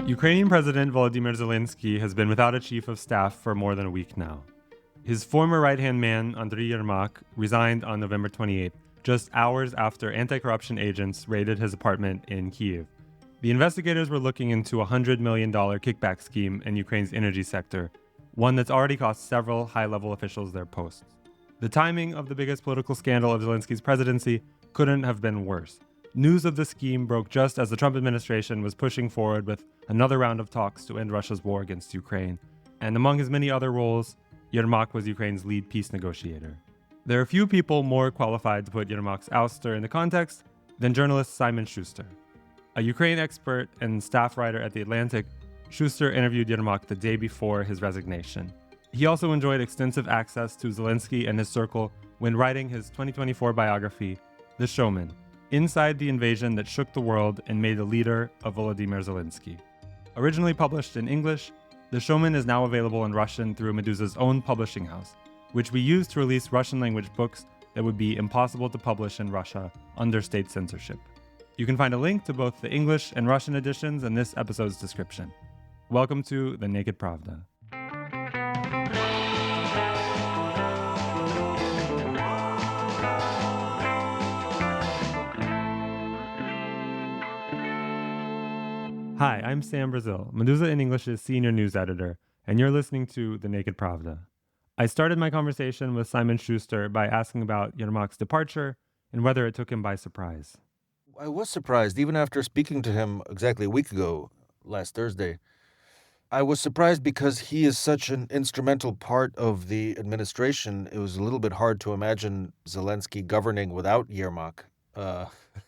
Ukrainian President Volodymyr Zelensky has been without a chief of staff for more than a week now. His former right-hand man, Andriy Yermak, resigned on November 28th, just hours after anti-corruption agents raided his apartment in Kyiv. The investigators were looking into a $100 million kickback scheme in Ukraine's energy sector, one that's already cost several high-level officials their posts. The timing of the biggest political scandal of Zelensky's presidency couldn't have been worse. News of the scheme broke just as the Trump administration was pushing forward with another round of talks to end Russia's war against Ukraine. And among his many other roles, Yermak was Ukraine's lead peace negotiator. There are few people more qualified to put Yermak's ouster into context than journalist Simon Shuster. A Ukraine expert and staff writer at The Atlantic, Shuster interviewed Yermak the day before his resignation. He also enjoyed extensive access to Zelensky and his circle when writing his 2024 biography, The Showman, Inside the Invasion That Shook the World and Made a Leader of Volodymyr Zelensky. Originally published in English, The Showman is now available in Russian through Meduza's own publishing house, which we use to release Russian-language books that would be impossible to publish in Russia under state censorship. You can find a link to both the English and Russian editions in this episode's description. Welcome to The Naked Pravda. Hi, I'm Sam Brazil, Meduza in English's senior news editor, and you're listening to The Naked Pravda. I started my conversation with Simon Shuster by asking about Yermak's departure and whether it took him by surprise. I was surprised, even after speaking to him exactly a week ago, last Thursday. I was surprised because he is such an instrumental part of the administration. It was a little bit hard to imagine Zelensky governing without Yermak.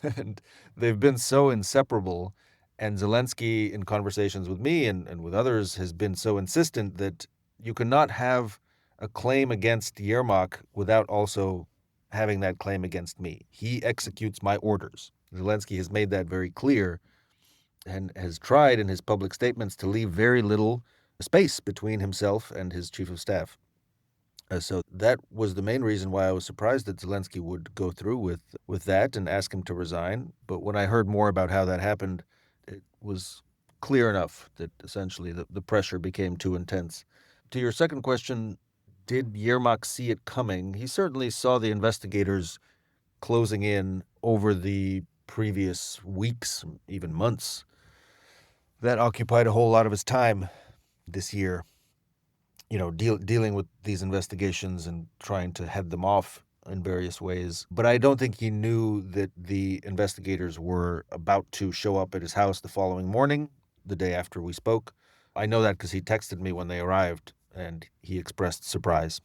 And they've been so inseparable. And Zelensky, in conversations with me and with others, has been so insistent that you cannot have a claim against Yermak without also having that claim against me. He executes my orders. Zelensky has made that very clear and has tried in his public statements to leave very little space between himself and his chief of staff. So that was the main reason why I was surprised that Zelensky would go through with that and ask him to resign. But when I heard more about how that happened, it was clear enough that essentially the pressure became too intense. To your second question, did Yermak see it coming? He certainly saw the investigators closing in over the previous weeks, even months. That occupied a whole lot of his time this year, dealing with these investigations and trying to head them off in various ways. But I don't think he knew that the investigators were about to show up at his house the following morning, the day after we spoke. I know that because he texted me when they arrived, and he expressed surprise.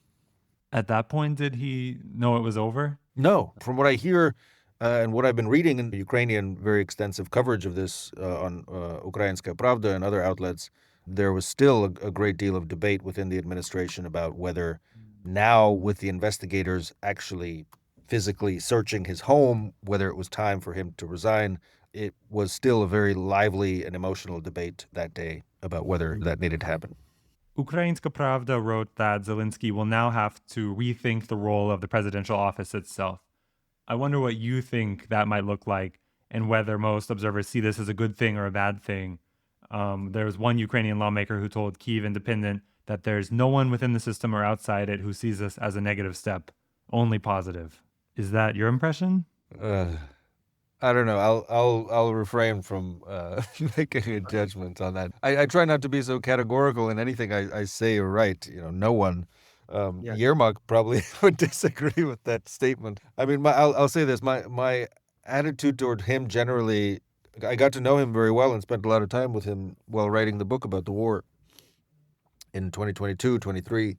At that point, did he know it was over? No. From what I hear and what I've been reading in the Ukrainian very extensive coverage of this on Ukrainska Pravda and other outlets, there was still a great deal of debate within the administration about whether now, with the investigators actually physically searching his home, whether it was time for him to resign. It was still a very lively and emotional debate that day about whether that needed to happen. Ukrainska Pravda wrote that Zelensky will now have to rethink the role of the presidential office itself. I wonder what you think that might look like and whether most observers see this as a good thing or a bad thing. There was one Ukrainian lawmaker who told Kyiv Independent that there's no one within the system or outside it who sees this as a negative step, only positive. Is that your impression? I don't know. I'll refrain from making a judgment on that. I try not to be so categorical in anything I say or write. No one. Yermak probably would disagree with that statement. I mean, I'll say this. My attitude toward him generally, I got to know him very well and spent a lot of time with him while writing the book about the war in 2022, 23,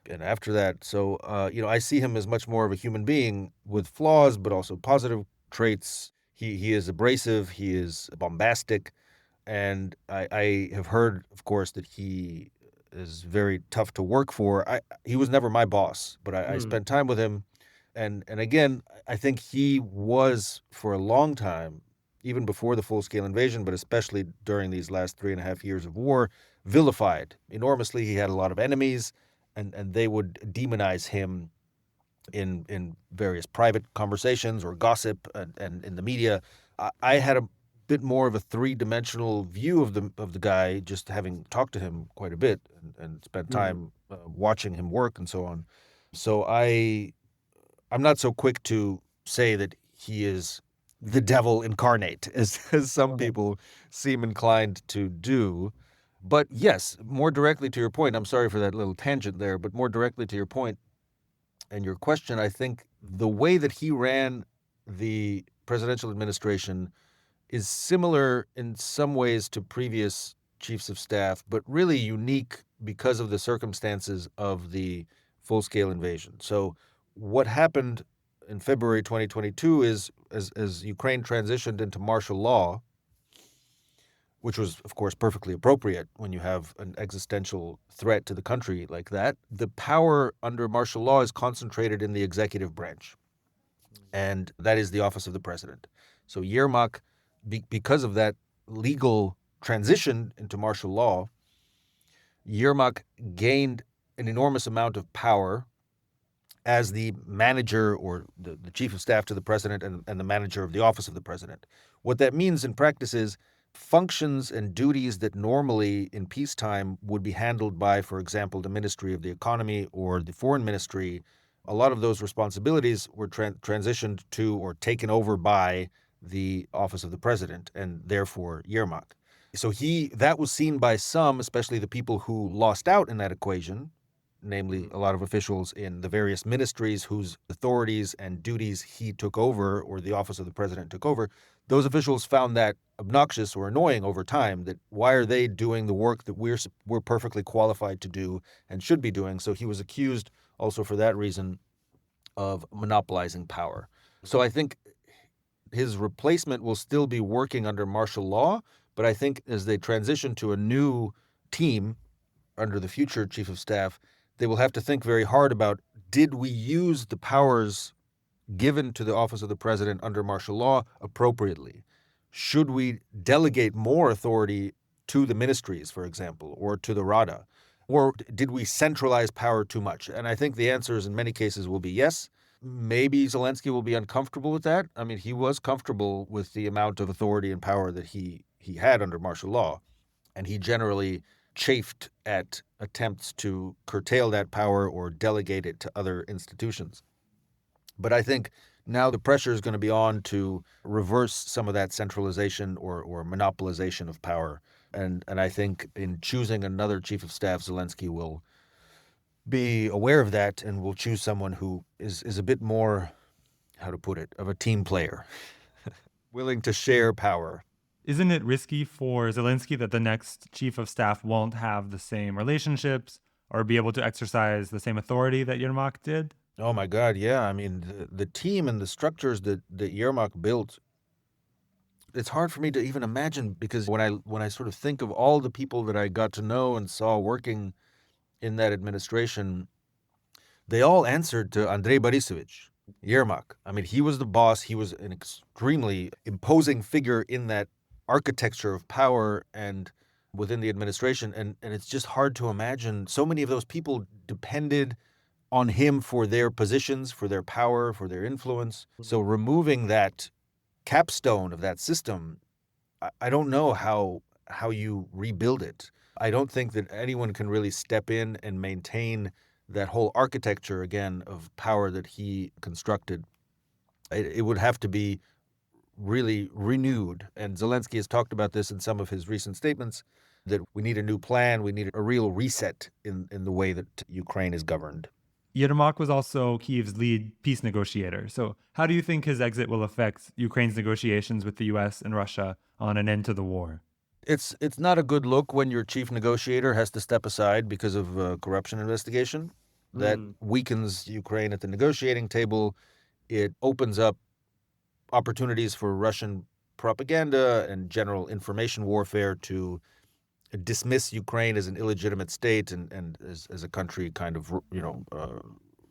and after that. So, I see him as much more of a human being with flaws, but also positive traits. He is abrasive, he is bombastic, and I have heard, of course, that he is very tough to work for. He was never my boss, but I spent time with him, and again, I think he was, for a long time, even before the full-scale invasion, but especially during these last 3.5 years of war, vilified enormously. He had a lot of enemies, and they would demonize him in various private conversations or gossip and in the media. I had a bit more of a three-dimensional view of the guy, just having talked to him quite a bit and spent time watching him work and so on. So I'm not so quick to say that he is the devil incarnate, as some people seem inclined to do. But yes, more directly to your point, I'm sorry for that little tangent there, but more directly to your point and your question, I think the way that he ran the presidential administration is similar in some ways to previous chiefs of staff, but really unique because of the circumstances of the full-scale invasion. So what happened in February 2022 is as Ukraine transitioned into martial law, which was, of course, perfectly appropriate when you have an existential threat to the country like that, the power under martial law is concentrated in the executive branch, and that is the office of the president. So Yermak, because of that legal transition into martial law, Yermak gained an enormous amount of power as the manager or the chief of staff to the president and the manager of the office of the president. What that means in practice is functions and duties that normally in peacetime would be handled by, for example, the Ministry of the Economy or the Foreign Ministry, a lot of those responsibilities were transitioned to or taken over by the office of the president and therefore Yermak. So that was seen by some, especially the people who lost out in that equation, namely a lot of officials in the various ministries whose authorities and duties he took over or the office of the president took over. Those officials found that obnoxious or annoying over time, that why are they doing the work that we're perfectly qualified to do and should be doing? So he was accused also for that reason of monopolizing power. So I think his replacement will still be working under martial law, but I think as they transition to a new team under the future chief of staff, they will have to think very hard about, did we use the powers given to the office of the president under martial law appropriately? Should we delegate more authority to the ministries, for example, or to the Rada? Or did we centralize power too much? And I think the answers in many cases will be yes. Maybe Zelensky will be uncomfortable with that. I mean, he was comfortable with the amount of authority and power that he had under martial law, and he generally chafed at attempts to curtail that power or delegate it to other institutions. But I think now the pressure is going to be on to reverse some of that centralization or monopolization of power. And I think in choosing another chief of staff, Zelensky will be aware of that and will choose someone who is a bit more, how to put it, of a team player, willing to share power. Isn't it risky for Zelensky that the next chief of staff won't have the same relationships or be able to exercise the same authority that Yermak did? Oh my God, yeah. I mean, the team and the structures that Yermak built, it's hard for me to even imagine, because when I sort of think of all the people that I got to know and saw working in that administration, they all answered to Andrei Borisovich Yermak. I mean, he was the boss. He was an extremely imposing figure in that architecture of power and within the administration. And it's just hard to imagine. So many of those people depended on him for their positions, for their power, for their influence. So removing that capstone of that system, I don't know how you rebuild it. I don't think that anyone can really step in and maintain that whole architecture again of power that he constructed. It would have to be really renewed. And Zelensky has talked about this in some of his recent statements, that we need a new plan. We need a real reset in the way that Ukraine is governed. Yermak was also Kyiv's lead peace negotiator. So, how do you think his exit will affect Ukraine's negotiations with the US and Russia on an end to the war? It's not a good look when your chief negotiator has to step aside because of a corruption investigation. That weakens Ukraine at the negotiating table. It opens up opportunities for Russian propaganda and general information warfare to dismiss Ukraine as an illegitimate state and as a country kind of,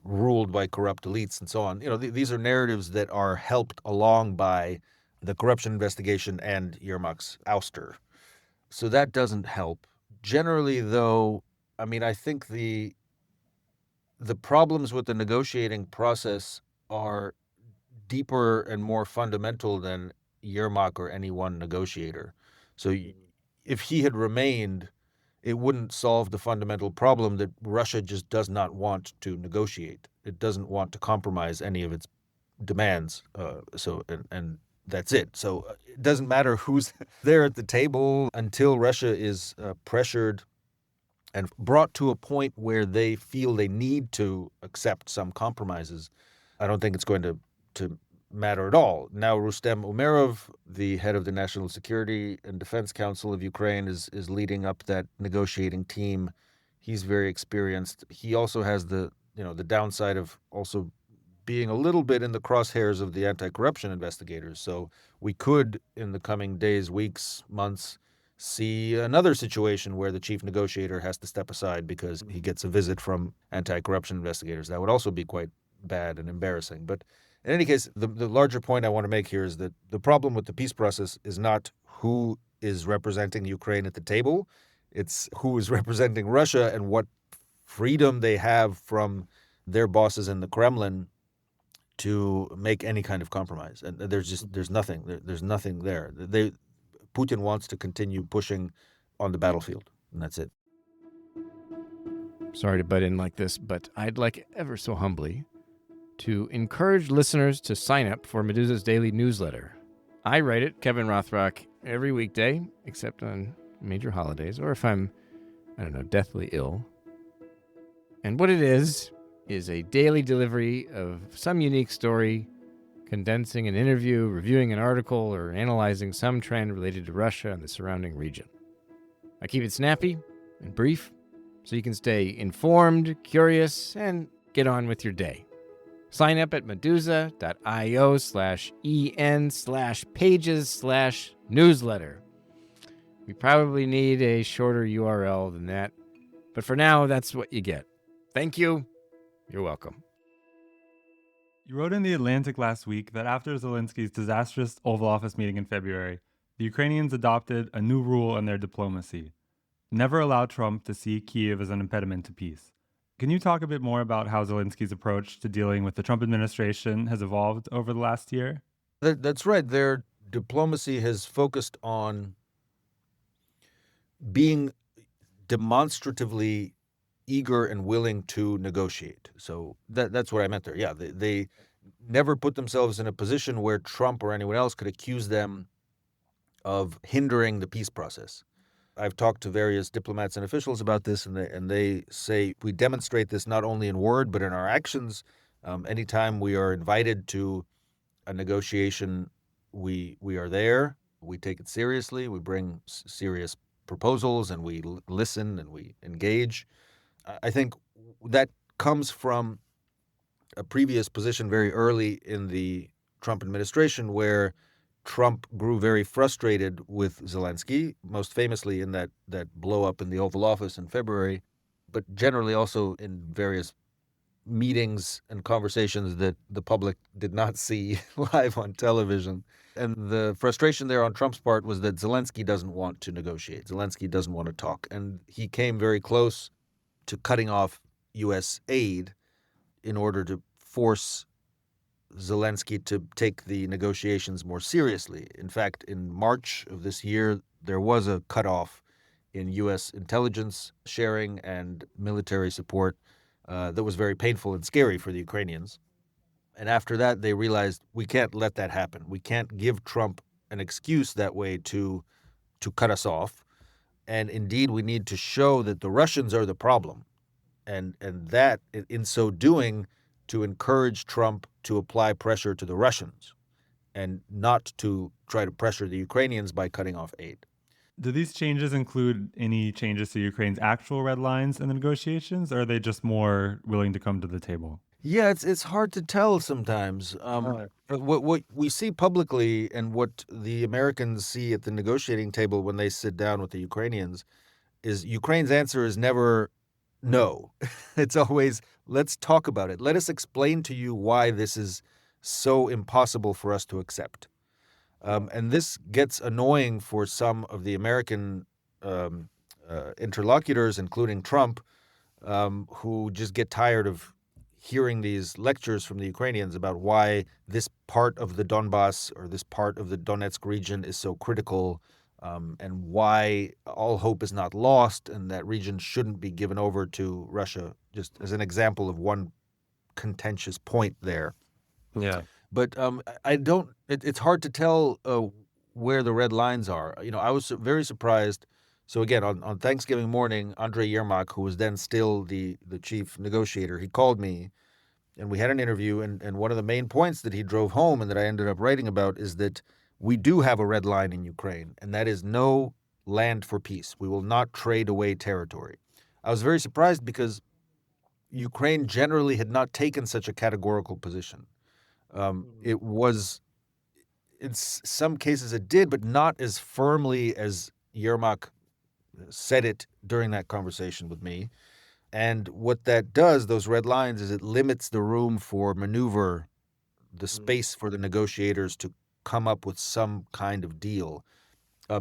ruled by corrupt elites and so on. These are narratives that are helped along by the corruption investigation and Yermak's ouster. So that doesn't help. Generally, though, I mean, I think the problems with the negotiating process are deeper and more fundamental than Yermak or any one negotiator. So if he had remained, it wouldn't solve the fundamental problem that Russia just does not want to negotiate. It doesn't want to compromise any of its demands. And that's it. So it doesn't matter who's there at the table until Russia is pressured and brought to a point where they feel they need to accept some compromises. I don't think it's going to matter at all. Now, Rustem Umerov, the head of the National Security and Defense Council of Ukraine, is leading up that negotiating team. He's very experienced. He also has the downside of also being a little bit in the crosshairs of the anti-corruption investigators. So we could, in the coming days, weeks, months, see another situation where the chief negotiator has to step aside because he gets a visit from anti-corruption investigators. That would also be quite bad and embarrassing. But in any case, the larger point I want to make here is that the problem with the peace process is not who is representing Ukraine at the table. It's who is representing Russia and what freedom they have from their bosses in the Kremlin to make any kind of compromise. And there's nothing. There's nothing there. Putin wants to continue pushing on the battlefield, and that's it. Sorry to butt in like this, but I'd like ever so humbly to encourage listeners to sign up for Meduza's daily newsletter. I write it, Kevin Rothrock, every weekday, except on major holidays, or if I'm, deathly ill. And what it is a daily delivery of some unique story, condensing an interview, reviewing an article, or analyzing some trend related to Russia and the surrounding region. I keep it snappy and brief so you can stay informed, curious, and get on with your day. Sign up at meduza.io/en/pages/newsletter. We probably need a shorter URL than that, but for now, that's what you get. Thank you. You're welcome. You wrote in The Atlantic last week that after Zelensky's disastrous Oval Office meeting in February, the Ukrainians adopted a new rule in their diplomacy: never allow Trump to see Kyiv as an impediment to peace. Can you talk a bit more about how Zelensky's approach to dealing with the Trump administration has evolved over the last year? That's right. Their diplomacy has focused on being demonstratively eager and willing to negotiate. So that's what I meant there. Yeah, they never put themselves in a position where Trump or anyone else could accuse them of hindering the peace process. I've talked to various diplomats and officials about this, and they say we demonstrate this not only in word but in our actions. Anytime we are invited to a negotiation, we are there. We take it seriously. We bring serious proposals, and we listen and we engage. I think that comes from a previous position very early in the Trump administration where Trump grew very frustrated with Zelensky, most famously in that blow up in the Oval Office in February, but generally also in various meetings and conversations that the public did not see live on television. And the frustration there on Trump's part was that Zelensky doesn't want to negotiate. Zelensky doesn't want to talk. And he came very close to cutting off U.S. aid in order to force Zelensky to take the negotiations more seriously. In fact, in March of this year, there was a cutoff in U.S. intelligence sharing and military support that was very painful and scary for the Ukrainians. And after that, they realized we can't let that happen. We can't give Trump an excuse that way to cut us off. And indeed, we need to show that the Russians are the problem. And that, in so doing, to encourage Trump to apply pressure to the Russians and not to try to pressure the Ukrainians by cutting off aid. Do these changes include any changes to Ukraine's actual red lines in the negotiations, or are they just more willing to come to the table? Yeah, it's hard to tell sometimes. But what we see publicly and what the Americans see at the negotiating table when they sit down with the Ukrainians is Ukraine's answer is never no. It's always, let's talk about it. Let us explain to you why this is so impossible for us to accept. And this gets annoying for some of the American interlocutors, including Trump, who just get tired of hearing these lectures from the Ukrainians about why this part of the Donbass or this part of the Donetsk region is so critical, and why all hope is not lost and that region shouldn't be given over to Russia, just as an example of one contentious point there. Yeah. But I don't. It's hard to tell where the red lines are. I was very surprised. So again, on Thanksgiving morning, Andriy Yermak, who was then still the chief negotiator, he called me, and we had an interview. And one of the main points that he drove home and that I ended up writing about is that we do have a red line in Ukraine, and that is no land for peace. We will not trade away territory. I was very surprised because Ukraine generally had not taken such a categorical position. It was, in some cases it did, but not as firmly as Yermak said it during that conversation with me. And what that does, those red lines, is it limits the room for maneuver, the space for the negotiators to come up with some kind of deal.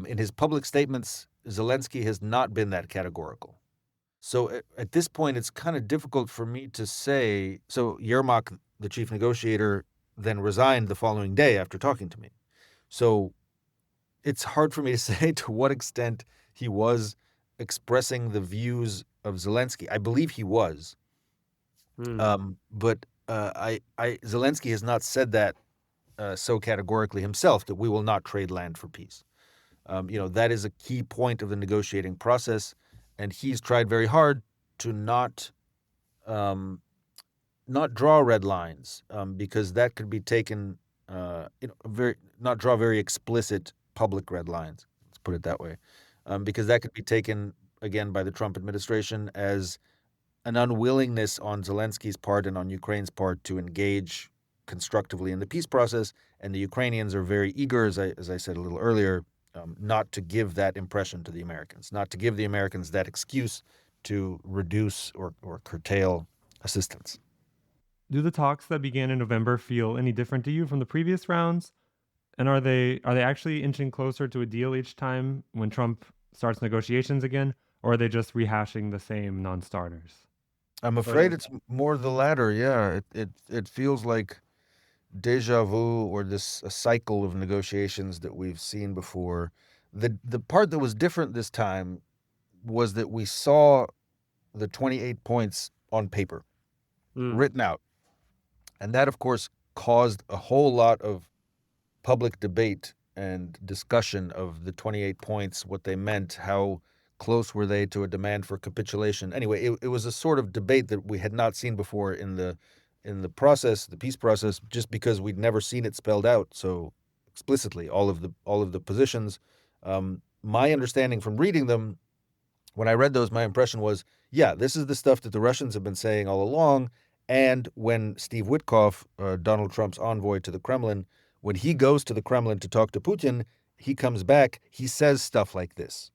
In his public statements, Zelensky has not been that categorical. So at this point, it's kind of difficult for me to say. So Yermak, the chief negotiator, then resigned the following day after talking to me. So it's hard for me to say to what extent he was expressing the views of Zelensky. I believe he was, but Zelensky has not said that so categorically himself, that we will not trade land for peace. That is a key point of the negotiating process, and he's tried very hard to not draw red lines, because that could be taken, not draw very explicit public red lines. Let's put it that way, because that could be taken again by the Trump administration as an unwillingness on Zelensky's part and on Ukraine's part to engage constructively in the peace process. And the Ukrainians are very eager, as I said a little earlier, not to give that impression to the Americans, not to give the Americans that excuse to reduce or curtail assistance. Do the talks that began in November feel any different to you from the previous rounds? And are they actually inching closer to a deal each time when Trump starts negotiations again, or are they just rehashing the same non-starters? I'm afraid it's more the latter. Yeah, it feels like deja vu, or a cycle of negotiations that we've seen before. The part that was different this time was that we saw the 28 points on paper, written out. And that, of course, caused a whole lot of public debate and discussion of the 28 points, what they meant, how close were they to a demand for capitulation. Anyway, it was a sort of debate that we had not seen before in the process, the peace process, just because we'd never seen it spelled out so explicitly, all of the positions. My understanding from reading them, when I read those, my impression was, yeah, this is the stuff that the Russians have been saying all along. And when Steve Witkoff, Donald Trump's envoy to the Kremlin, when he goes to the Kremlin to talk to Putin, he comes back, he says stuff like this.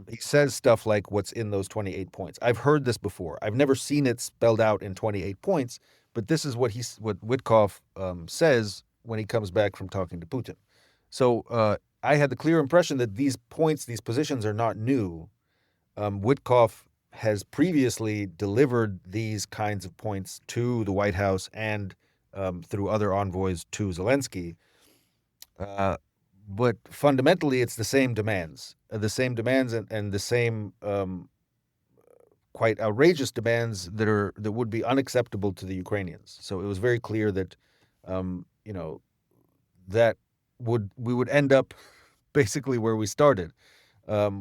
He says stuff like what's in those 28 points. I've heard this before. I've never seen it spelled out in 28 points, but this is what Witkoff says when he comes back from talking to Putin. So I had the clear impression that these points, these positions are not new. Witkoff has previously delivered these kinds of points to the White House and through other envoys to Zelensky. But fundamentally, it's the same demands and the same quite outrageous demands that would be unacceptable to the Ukrainians. So it was very clear that, that we would end up basically where we started,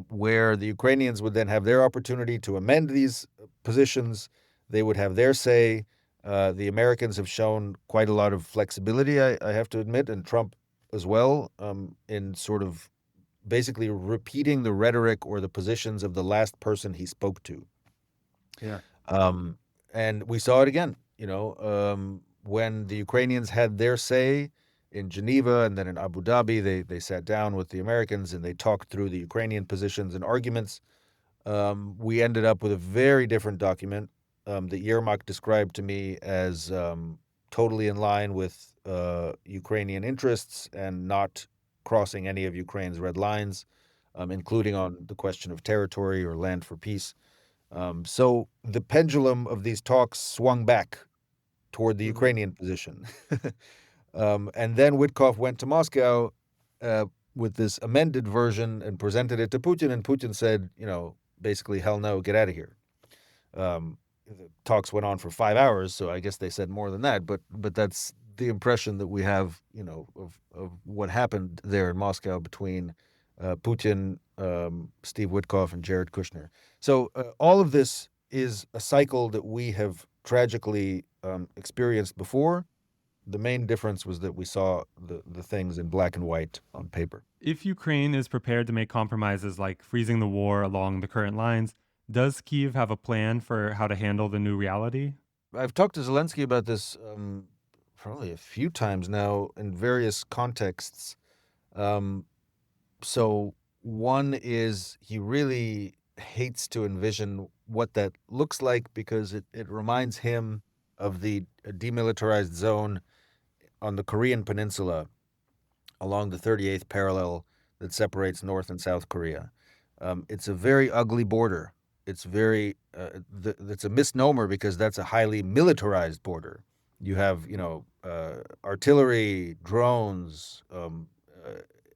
where the Ukrainians would then have their opportunity to amend these positions. They would have their say. The Americans have shown quite a lot of flexibility, I have to admit, and Trump as well, in sort of basically repeating the rhetoric or the positions of the last person he spoke to. Yeah. And we saw it again, when the Ukrainians had their say in Geneva and then in Abu Dhabi, they sat down with the Americans and they talked through the Ukrainian positions and arguments. We ended up with a very different document that Yermak described to me as totally in line with Ukrainian interests and not crossing any of Ukraine's red lines, including on the question of territory or land for peace. So the pendulum of these talks swung back toward the Ukrainian position. And then Witkoff went to Moscow with this amended version and presented it to Putin, and Putin said, basically, hell no, get out of here. The talks went on for 5 hours, so I guess they said more than that, but that's the impression that we have, of what happened there in Moscow between Putin, Steve Witkoff, and Jared Kushner. So all of this is a cycle that we have tragically experienced before. The main difference was that we saw the things in black and white on paper. If Ukraine is prepared to make compromises like freezing the war along the current lines, does Kyiv have a plan for how to handle the new reality? I've talked to Zelensky about this probably a few times now in various contexts. So one is he really hates to envision what that looks like because it reminds him of the demilitarized zone on the Korean Peninsula along the 38th parallel that separates North and South Korea. It's a very ugly border. It's it's a misnomer because that's a highly militarized border. You have, artillery, drones,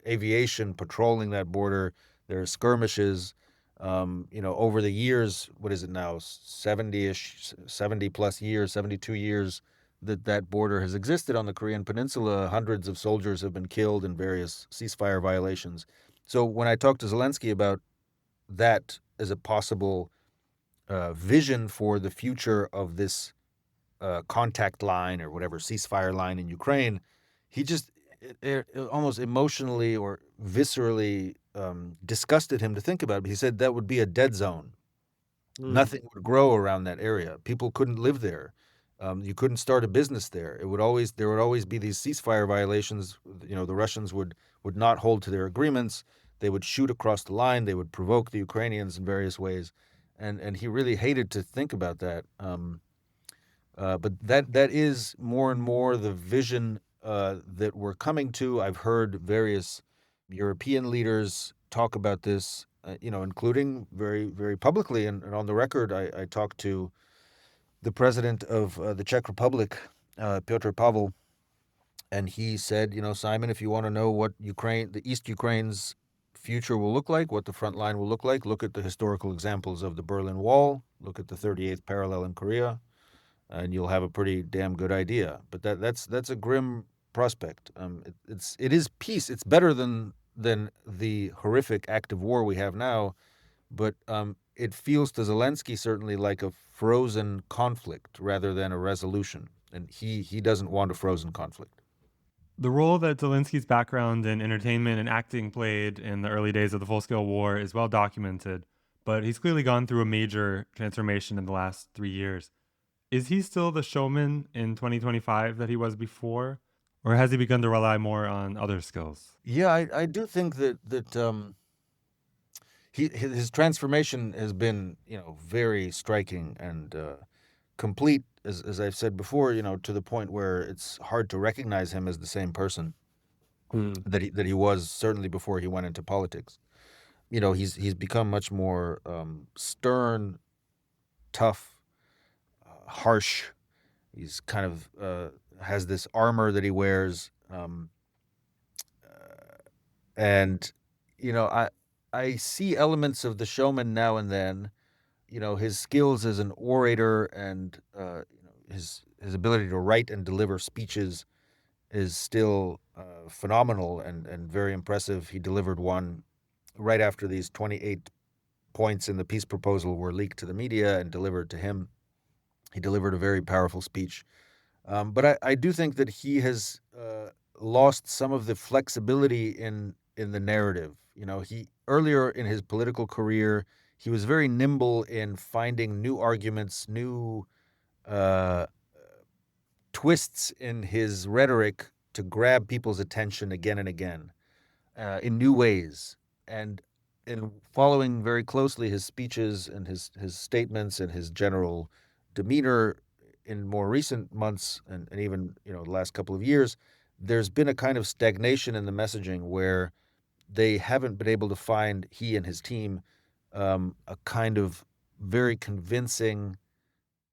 aviation patrolling that border. There are skirmishes. Over the years, what is it now, 70-ish, 70 plus years, 72 years, that border has existed on the Korean Peninsula. Hundreds of soldiers have been killed in various ceasefire violations. So when I talked to Zelensky about that as a possible vision for the future of this contact line or whatever ceasefire line in Ukraine, he just it almost emotionally or viscerally disgusted him to think about it. He said that would be a dead zone. Nothing would grow around that area. People couldn't live there. You couldn't start a business there. There would always be these ceasefire violations. The Russians would not hold to their agreements. They would shoot across the line. They would provoke the Ukrainians in various ways, and he really hated to think about that. But that is more and more the vision that we're coming to. I've heard various European leaders talk about this, including very, very publicly and on the record. I talked to the president of the Czech Republic, Petr Pavel, and he said, Simon, if you want to know what the East Ukraine's future will look like, what the front line will look like, look at the historical examples of the Berlin Wall, look at the 38th parallel in Korea, and you'll have a pretty damn good idea. But that's a grim prospect. It is peace. It's better than the horrific active war we have now, but it feels to Zelensky certainly like a frozen conflict rather than a resolution, and he doesn't want a frozen conflict. The role that Zelensky's background in entertainment and acting played in the early days of the full-scale war is well documented, but he's clearly gone through a major transformation in the last 3 years. Is he still the showman in 2025 that he was before, or has he begun to rely more on other skills? Yeah, I do think that his transformation has been, very striking and complete, as I've said before, to the point where it's hard to recognize him as the same person that he was certainly before he went into politics. He's become much more stern, tough, harsh. He's kind of has this armor that he wears, and I see elements of the showman now and then. His skills as an orator and his ability to write and deliver speeches is still phenomenal and very impressive. He delivered one right after these 28 points in the peace proposal were leaked to the media and delivered to him. He delivered a very powerful speech. But I do think that he has lost some of the flexibility in the narrative. He earlier in his political career, he was very nimble in finding new arguments, new twists in his rhetoric to grab people's attention again and again in new ways. And in following very closely his speeches and his statements and his general demeanor in more recent months and even the last couple of years, there's been a kind of stagnation in the messaging where they haven't been able to find, he and his team, a kind of very convincing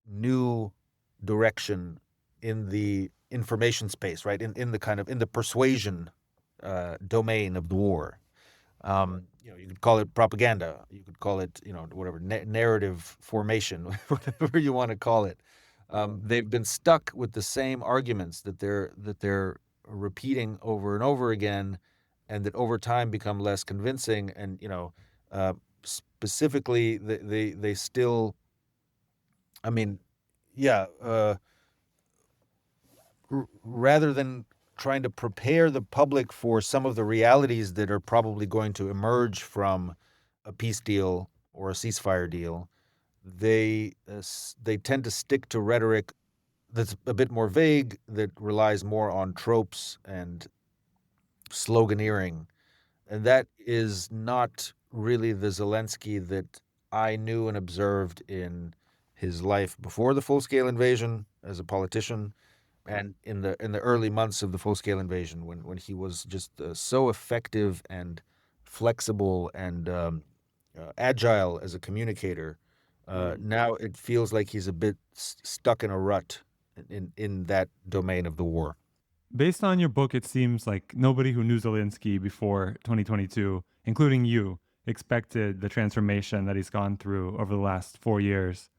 new direction in the information space, right? In the kind of in the persuasion domain of the war. You could call it propaganda. You could call it, whatever, narrative formation, whatever you want to call it. They've been stuck with the same arguments that they're repeating over and over again, and that over time become less convincing. And specifically, they still, I mean, yeah. Rather than trying to prepare the public for some of the realities that are probably going to emerge from a peace deal or a ceasefire deal, they tend to stick to rhetoric that's a bit more vague, that relies more on tropes and sloganeering. And that is not really the Zelensky that I knew and observed in his life before the full-scale invasion as a politician, and in the early months of the full-scale invasion, when he was just so effective and flexible and agile as a communicator. Now it feels like he's a bit stuck in a rut in that domain of the war. Based on your book, it seems like nobody who knew Zelensky before 2022, including you, expected the transformation that he's gone through over the last 4 years.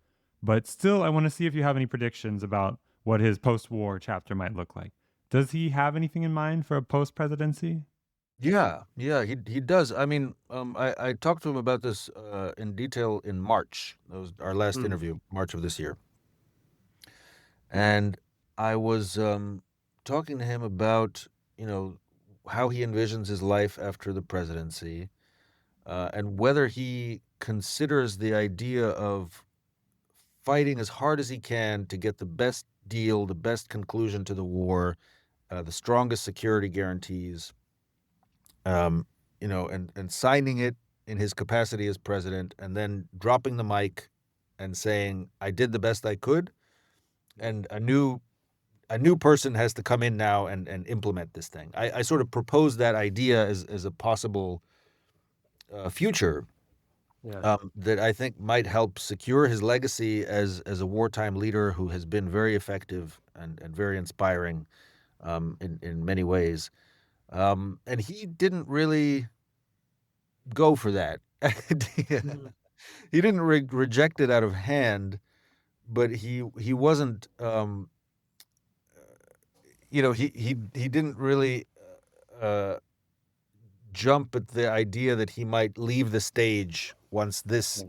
But still, I want to see if you have any predictions about what his post-war chapter might look like. Does he have anything in mind for a post-presidency? Yeah, he does. I mean, I talked to him about this in detail in March. That was our last interview, March of this year. And I was talking to him about, how he envisions his life after the presidency, and whether he considers the idea of fighting as hard as he can to get the best deal, the best conclusion to the war, the strongest security guarantees, and signing it in his capacity as president, and then dropping the mic and saying, "I did the best I could, and a new person has to come in now and implement this thing." I sort of proposed that idea as a possible future that I think might help secure his legacy as a wartime leader who has been very effective and very inspiring in many ways. And he didn't really go for that. He didn't reject it out of hand, but he wasn't. He didn't really jump at the idea that he might leave the stage once this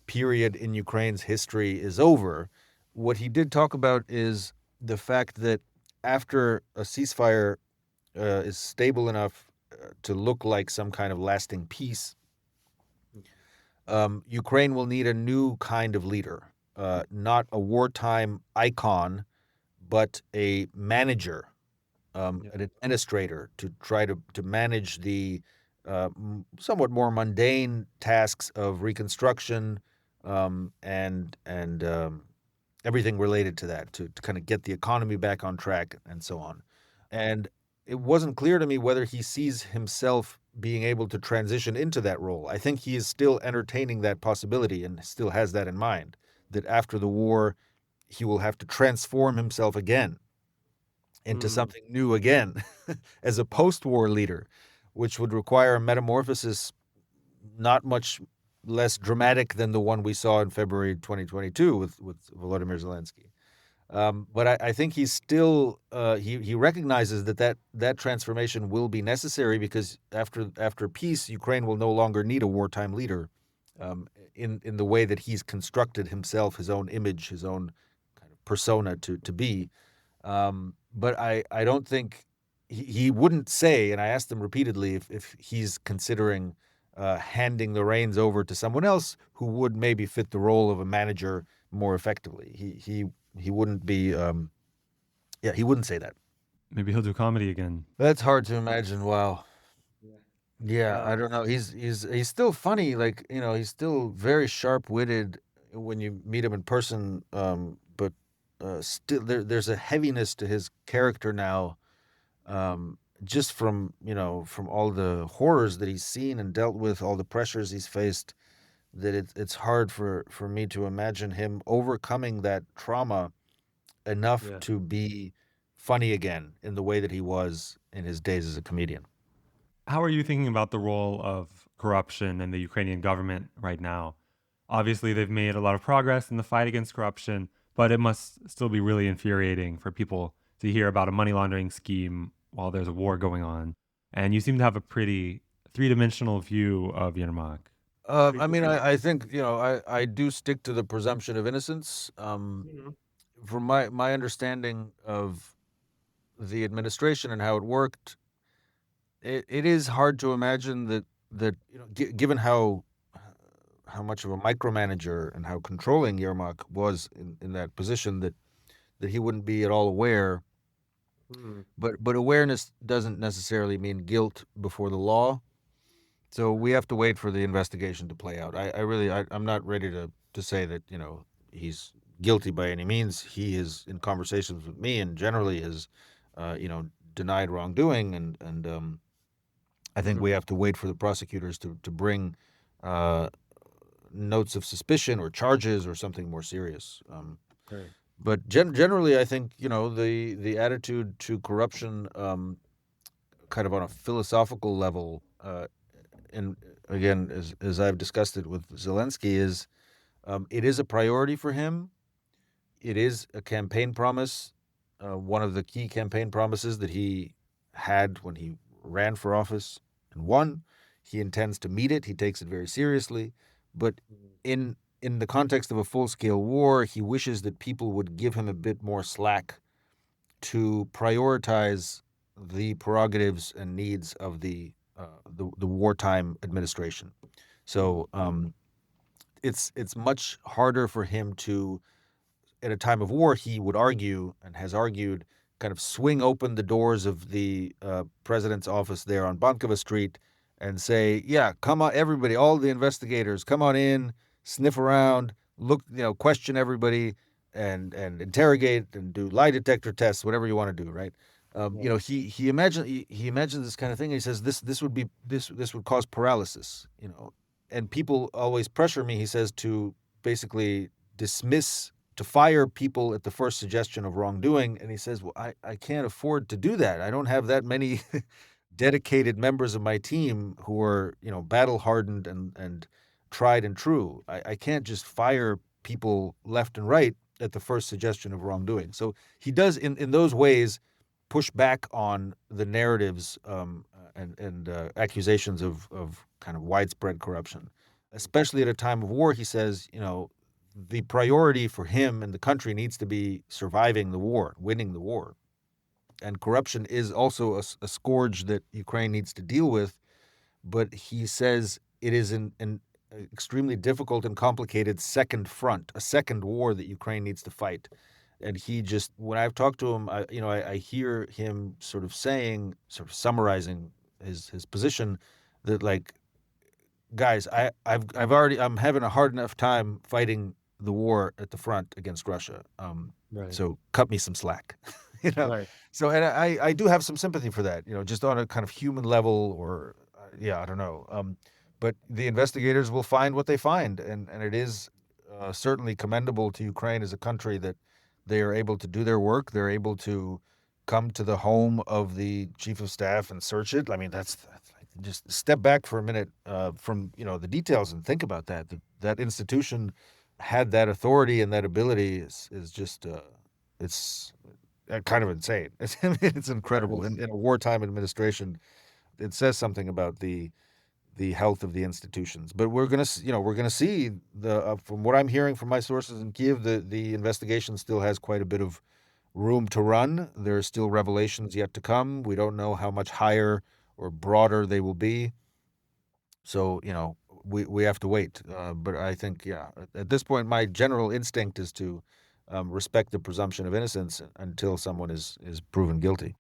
period in Ukraine's history is over. What he did talk about is the fact that after a ceasefire is stable enough to look like some kind of lasting peace, Ukraine will need a new kind of leader, not a wartime icon, but a manager, an administrator to try to manage the somewhat more mundane tasks of reconstruction and everything related to that, to kind of get the economy back on track and so on. And it wasn't clear to me whether he sees himself being able to transition into that role. I think he is still entertaining that possibility and still has that in mind, that after the war, he will have to transform himself again into something new again as a post-war leader, which would require a metamorphosis not much less dramatic than the one we saw in February 2022 with Volodymyr Zelensky. But I think he's still he recognizes that transformation will be necessary, because after peace, Ukraine will no longer need a wartime leader in the way that he's constructed himself, his own image, his own kind of persona to be. But I don't think he wouldn't say, and I asked him repeatedly if he's considering handing the reins over to someone else who would maybe fit the role of a manager more effectively. He wouldn't be, he wouldn't say that. Maybe he'll do comedy again. That's hard to imagine. Wow. Yeah, I don't know. He's still funny. Like, he's still very sharp-witted when you meet him in person. But still, there's a heaviness to his character now, just from all the horrors that he's seen and dealt with, all the pressures he's faced, that it's hard for me to imagine him overcoming that trauma enough Yeah. to be funny again in the way that he was in his days as a comedian. How are you thinking about the role of corruption in the Ukrainian government right now? Obviously, they've made a lot of progress in the fight against corruption, but it must still be really infuriating for people to hear about a money laundering scheme while there's a war going on. And you seem to have a pretty three-dimensional view of Yermak. I mean, I think, I do stick to the presumption of innocence. Mhm. From my understanding of the administration and how it worked, it is hard to imagine that given how much of a micromanager and how controlling Yermak was in that position, that he wouldn't be at all aware. Mhm. But awareness doesn't necessarily mean guilt before the law. So we have to wait for the investigation to play out. I'm not ready to say that, he's guilty by any means. He is in conversations with me and generally has, denied wrongdoing. And I think we Mhm. have to wait for the prosecutors to bring uh, notes of suspicion or charges or something more serious. Right. But generally, I think, the attitude to corruption, kind of on a philosophical level, and again, as I've discussed it with Zelensky, is it is a priority for him. It is a campaign promise, one of the key campaign promises that he had when he ran for office and won. He intends to meet it. He takes it very seriously, but in the context of a full-scale war, he wishes that people would give him a bit more slack to prioritize the prerogatives and needs of the wartime administration. So it's much harder for him to, at a time of war, he would argue and has argued, kind of swing open the doors of the president's office there on Bankova Street and say, "Yeah, come on, everybody, all the investigators, come on in, sniff around, look, question everybody, and interrogate and do lie detector tests, whatever you want to do." Right? Right. He imagines this kind of thing. He says this would cause paralysis. And people always pressure me, he says, to basically dismiss to fire people at the first suggestion of wrongdoing. And he says, well, I can't afford to do that. I don't have that many dedicated members of my team who are, battle hardened and tried and true. I can't just fire people left and right at the first suggestion of wrongdoing. So he does, in those ways, push back on the narratives and accusations of kind of widespread corruption, especially at a time of war. He says, the priority for him and the country needs to be surviving the war, winning the war. And corruption is also a scourge that Ukraine needs to deal with. But he says it is an extremely difficult and complicated second front, a second war that Ukraine needs to fight. And he just, when I've talked to him, I hear him sort of saying, sort of summarizing his position, that, like, guys, I'm having a hard enough time fighting the war at the front against Russia. Right. So cut me some slack, you know. Right. So, and I do have some sympathy for that, just on a kind of human level, or yeah, I don't know. But the investigators will find what they find, and it is certainly commendable to Ukraine as a country that they are able to do their work. They're able to come to the home of the chief of staff and search it. I mean, that's just step back for a minute from the details and think about that. That institution had that authority and that ability is just it's kind of insane. It's incredible in a wartime administration. It says something about the health of the institutions. But we're gonna see from what I'm hearing from my sources in Kyiv, the investigation still has quite a bit of room to run. There are still revelations yet to come. We don't know how much higher or broader they will be. So, we have to wait. But I think, yeah, at this point, my general instinct is to respect the presumption of innocence until someone is proven guilty.